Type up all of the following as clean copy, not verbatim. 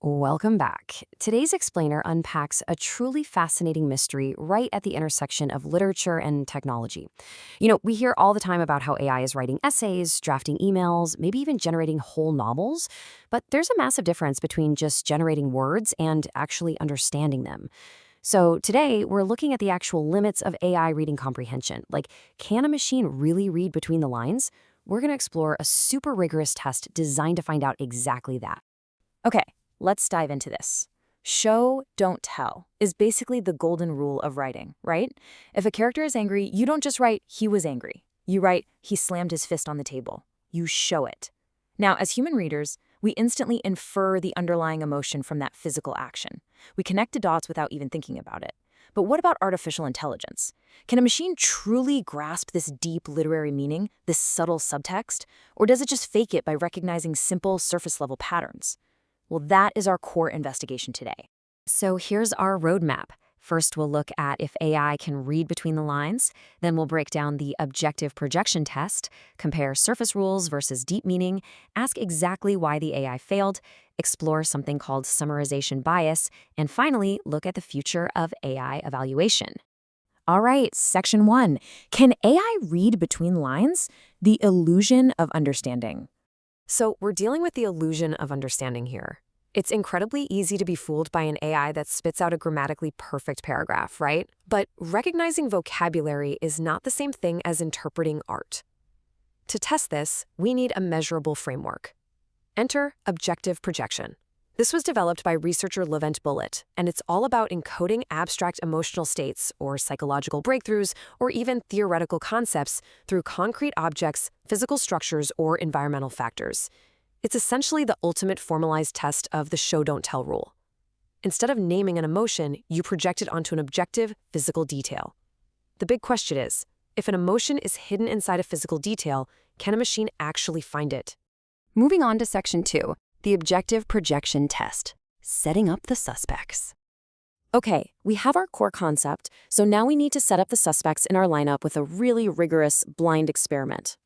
Welcome back. Today's explainer unpacks a truly fascinating mystery right at the intersection of literature and technology. We hear all the time about how AI is writing essays, drafting emails, maybe even generating whole novels, but there's a massive difference between just generating words and actually understanding them. So today, we're looking at the actual limits of AI reading comprehension. Like, can a machine really read between the lines? We're going to explore a super rigorous test designed to find out exactly that. Okay, let's dive into this. Show, don't tell is basically the golden rule of writing, right? If a character is angry, you don't just write, he was angry. You write, he slammed his fist on the table. You show it. Now, as human readers, we instantly infer the underlying emotion from that physical action. We connect the dots without even thinking about it. But what about artificial intelligence? Can a machine truly grasp this deep literary meaning, this subtle subtext? Or does it just fake it by recognizing simple surface-level patterns? Well, that is our core investigation today. So here's our roadmap. First, we'll look at if AI can read between the lines. Then we'll break down the objective projection test, compare surface rules versus deep meaning, ask exactly why the AI failed, explore something called summarization bias, and finally, look at the future of AI evaluation. All right, section 1. Can AI read between lines? The illusion of understanding. So we're dealing with the illusion of understanding here. It's incredibly easy to be fooled by an AI that spits out a grammatically perfect paragraph, right? But recognizing vocabulary is not the same thing as interpreting art. To test this, we need a measurable framework. Enter objective projection. This was developed by researcher Levent Bulut, and it's all about encoding abstract emotional states or psychological breakthroughs or even theoretical concepts through concrete objects, physical structures, or environmental factors. It's essentially the ultimate formalized test of the show-don't-tell rule. Instead of naming an emotion, you project it onto an objective, physical detail. The big question is, if an emotion is hidden inside a physical detail, can a machine actually find it? Moving on to section 2. The objective projection test, setting up the suspects. Okay, we have our core concept, so now we need to set up the suspects in our lineup with a really rigorous blind experiment.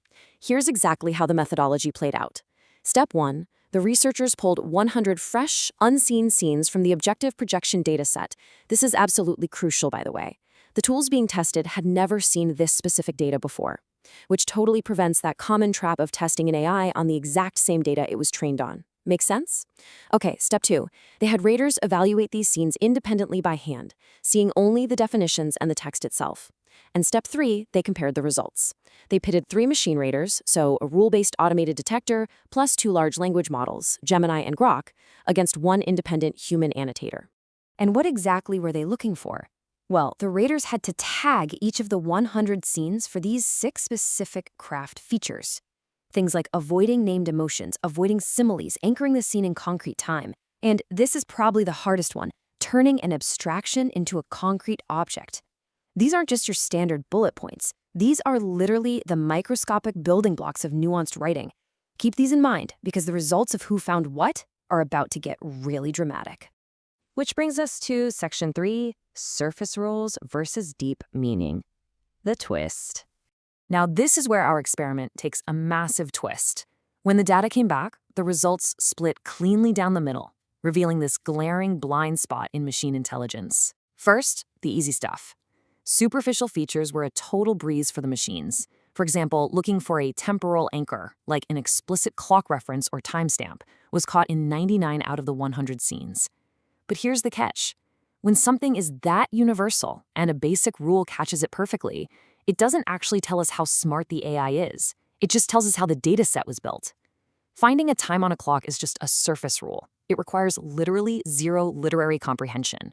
Here's exactly how the methodology played out. Step 1, the researchers pulled 100 fresh, unseen scenes from the objective projection dataset. This is absolutely crucial, by the way. The tools being tested had never seen this specific data before, which totally prevents that common trap of testing an AI on the exact same data it was trained on. Make sense? Okay, step 2. They had raters evaluate these scenes independently by hand, seeing only the definitions and the text itself. And step 3, they compared the results. They pitted 3 machine raters, so a rule-based automated detector, plus 2 large language models, Gemini and Grok, against 1 independent human annotator. And what exactly were they looking for? Well, the raters had to tag each of the 100 scenes for these 6 specific craft features. Things like avoiding named emotions, avoiding similes, anchoring the scene in concrete time. And this is probably the hardest one, turning an abstraction into a concrete object. These aren't just your standard bullet points. These are literally the microscopic building blocks of nuanced writing. Keep these in mind, because the results of who found what are about to get really dramatic. Which brings us to section 3, surface rules versus deep meaning. The twist. Now, this is where our experiment takes a massive twist. When the data came back, the results split cleanly down the middle, revealing this glaring blind spot in machine intelligence. First, the easy stuff. Superficial features were a total breeze for the machines. For example, looking for a temporal anchor, like an explicit clock reference or timestamp, was caught in 99 out of the 100 scenes. But here's the catch. When something is that universal and a basic rule catches it perfectly, it doesn't actually tell us how smart the AI is. It just tells us how the data set was built. Finding a time on a clock is just a surface rule. It requires literally 0 literary comprehension.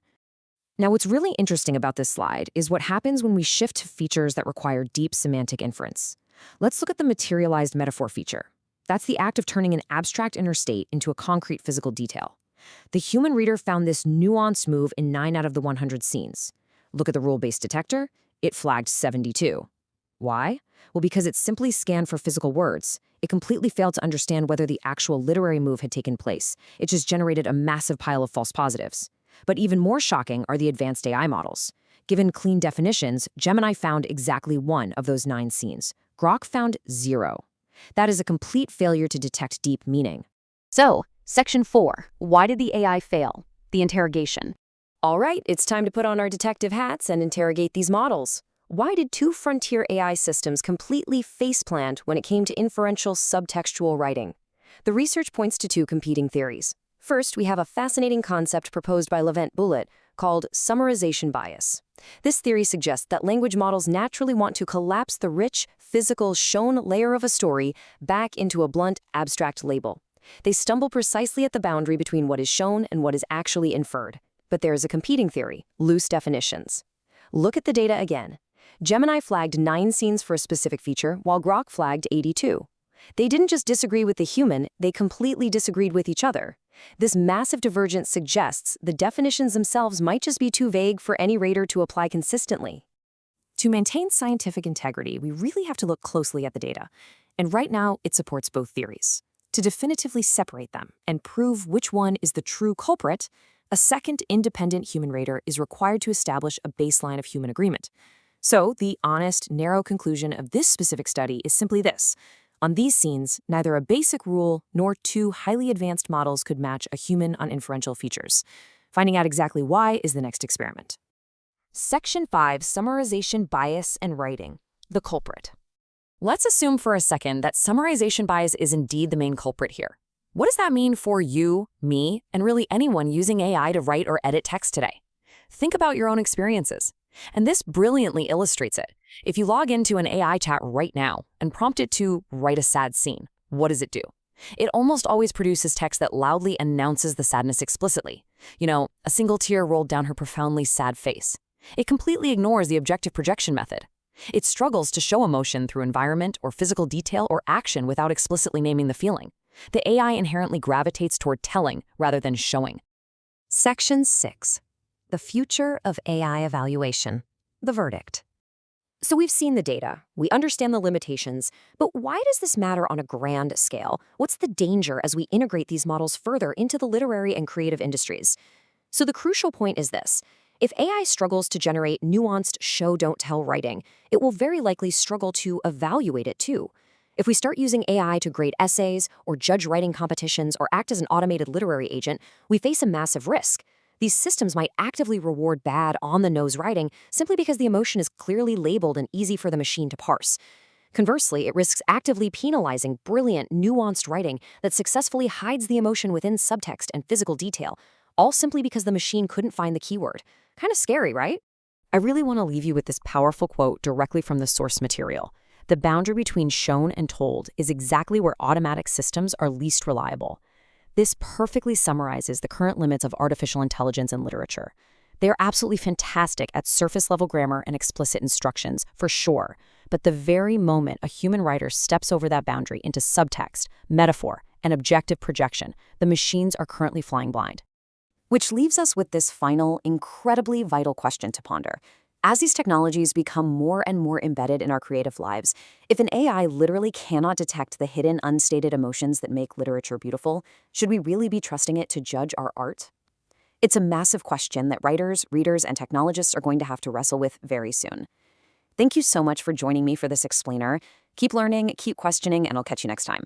Now, what's really interesting about this slide is what happens when we shift to features that require deep semantic inference. Let's look at the materialized metaphor feature. That's the act of turning an abstract inner state into a concrete physical detail. The human reader found this nuanced move in 9 out of the 100 scenes. Look at the rule-based detector. It flagged 72. Why? Well, because it simply scanned for physical words. It completely failed to understand whether the actual literary move had taken place. It just generated a massive pile of false positives. But even more shocking are the advanced AI models. Given clean definitions, Gemini found exactly 1 of those 9 scenes. Grok found 0. That is a complete failure to detect deep meaning. So, Section 4. Why did the AI fail? The interrogation. All right, it's time to put on our detective hats and interrogate these models. Why did two frontier AI systems completely faceplant when it came to inferential subtextual writing? The research points to two competing theories. First, we have a fascinating concept proposed by Levent Bulut called summarization bias. This theory suggests that language models naturally want to collapse the rich, physical, shown layer of a story back into a blunt, abstract label. They stumble precisely at the boundary between what is shown and what is actually inferred. But there is a competing theory, loose definitions. Look at the data again. Gemini flagged 9 scenes for a specific feature, while Grok flagged 82. They didn't just disagree with the human, they completely disagreed with each other. This massive divergence suggests the definitions themselves might just be too vague for any rater to apply consistently. To maintain scientific integrity, we really have to look closely at the data. And right now, it supports both theories. To definitively separate them and prove which one is the true culprit, a second independent human rater is required to establish a baseline of human agreement. So, the honest, narrow conclusion of this specific study is simply this. On these scenes, neither a basic rule nor two highly advanced models could match a human on inferential features. Finding out exactly why is the next experiment. Section 5, Summarization Bias and Writing. The culprit. Let's assume for a second that summarization bias is indeed the main culprit here. What does that mean for you, me, and really anyone using AI to write or edit text today? Think about your own experiences. And this brilliantly illustrates it. If you log into an AI chat right now and prompt it to write a sad scene, what does it do? It almost always produces text that loudly announces the sadness explicitly. A single tear rolled down her profoundly sad face. It completely ignores the objective projection method. It struggles to show emotion through environment or physical detail or action without explicitly naming the feeling. The AI inherently gravitates toward telling rather than showing. Section 6. The future of AI evaluation. The verdict. So we've seen the data, we understand the limitations, but why does this matter on a grand scale? What's the danger as we integrate these models further into the literary and creative industries? So the crucial point is this. If AI struggles to generate nuanced show-don't-tell writing, it will very likely struggle to evaluate it too. If we start using AI to grade essays or judge writing competitions or act as an automated literary agent, we face a massive risk. These systems might actively reward bad, on-the-nose writing simply because the emotion is clearly labeled and easy for the machine to parse. Conversely, it risks actively penalizing brilliant, nuanced writing that successfully hides the emotion within subtext and physical detail, all simply because the machine couldn't find the keyword. Kind of scary, right? I really want to leave you with this powerful quote directly from the source material. The boundary between shown and told is exactly where automatic systems are least reliable. This perfectly summarizes the current limits of artificial intelligence in literature. They are absolutely fantastic at surface-level grammar and explicit instructions, for sure. But the very moment a human writer steps over that boundary into subtext, metaphor, and objective projection, the machines are currently flying blind. Which leaves us with this final, incredibly vital question to ponder. As these technologies become more and more embedded in our creative lives, if an AI literally cannot detect the hidden, unstated emotions that make literature beautiful, should we really be trusting it to judge our art? It's a massive question that writers, readers, and technologists are going to have to wrestle with very soon. Thank you so much for joining me for this explainer. Keep learning, keep questioning, and I'll catch you next time.